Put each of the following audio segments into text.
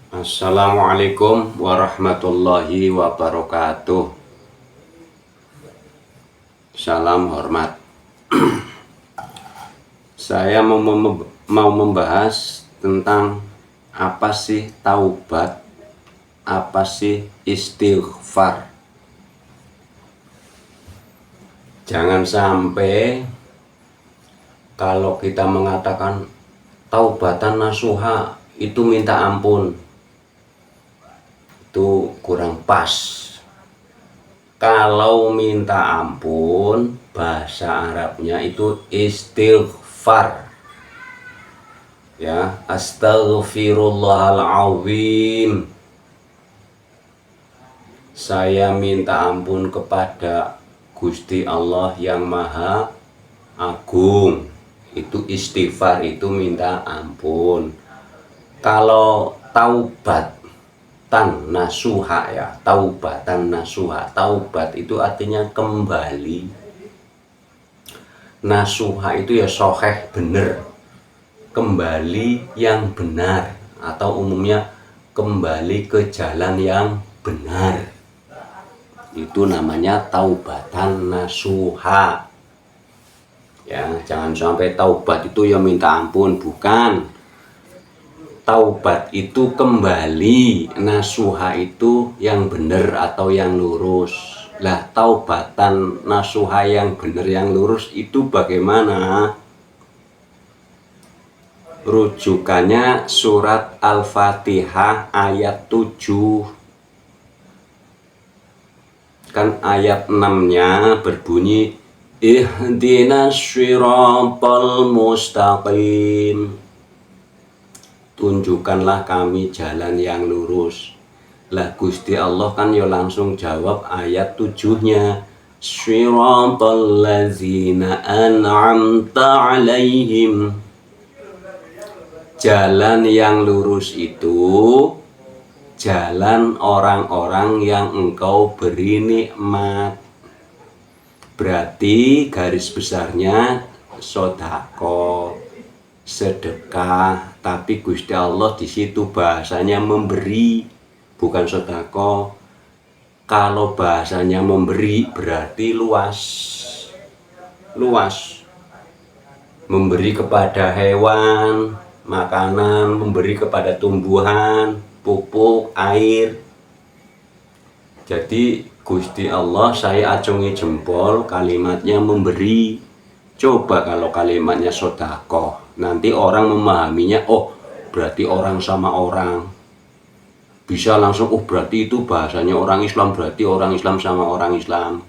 Assalamualaikum warahmatullahi wabarakatuh. Salam hormat. Saya mau membahas tentang apa sih taubat, apa sih istighfar. Jangan sampai kalau kita mengatakan taubatan nasuha itu minta ampun, itu kurang pas. Kalau minta ampun bahasa Arabnya itu istighfar, ya, astaghfirullahaladzim, saya minta ampun kepada Gusti Allah yang Maha Agung. Itu istighfar, itu minta ampun. Kalau taubatan nasuha, ya, taubatan nasuha, taubat itu artinya kembali. Nasuha itu ya soheh, bener, kembali yang benar, atau umumnya kembali ke jalan yang benar. Itu namanya taubatan nasuha. Ya, jangan sampai taubat itu ya minta ampun, bukan. Taubat itu kembali, nasuha itu yang benar atau yang lurus. Lah, taubatan nasuha yang benar yang lurus itu bagaimana? Rujukannya surat Al-Fatihah ayat 7. Kan ayat 6-nya berbunyi ihdinas syiratal mustaqim, tunjukkanlah kami jalan yang lurus. Lah Gusti Allah kan ya langsung jawab ayat 7-nya, syiratal ladzina an'amta alaihim, jalan yang lurus itu jalan orang-orang yang engkau beri nikmat. Berarti garis besarnya sodako, sedekah, tapi Gusti Allah di situ bahasanya memberi, bukan sodako. Kalau bahasanya memberi berarti luas, memberi kepada hewan makanan, memberi kepada tumbuhan pupuk, air. Jadi Gusti Allah saya acungi jempol, kalimatnya memberi. Coba kalau kalimatnya sodako, nanti orang memahaminya, oh berarti orang sama orang. Bisa langsung, oh berarti itu bahasanya orang Islam, berarti orang Islam sama orang Islam.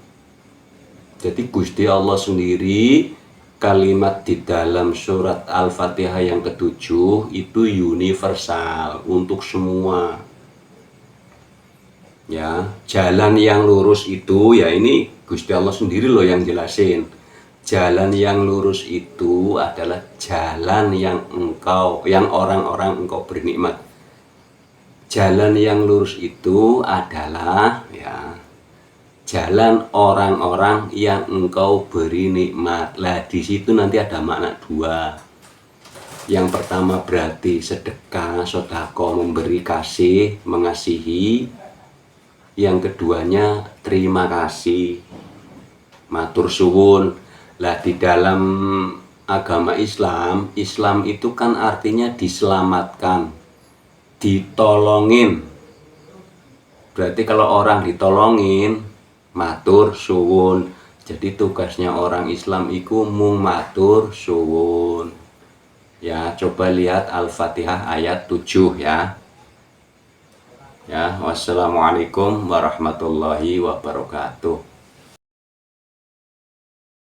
Jadi Gusti Allah sendiri, kalimat di dalam surat Al-Fatihah yang ke-7 itu universal untuk semua. Ya, jalan yang lurus itu, ya ini Gusti Allah sendiri loh yang jelasin. Jalan yang lurus itu adalah jalan yang orang-orang engkau bernikmat. Jalan yang lurus itu adalah, ya, jalan orang-orang yang engkau beri nikmat. Lah di situ nanti ada makna dua. Yang pertama berarti sedekah, sodako, memberi kasih, mengasihi. Yang keduanya terima kasih, matur suwun. Lah di dalam agama Islam, Islam itu kan artinya diselamatkan, ditolongin. Berarti kalau orang ditolongin, matur suwun. Jadi tugasnya orang Islam itu mung matur suwun. Ya, coba lihat Al-Fatihah ayat 7 ya. Ya, wassalamualaikum warahmatullahi wabarakatuh.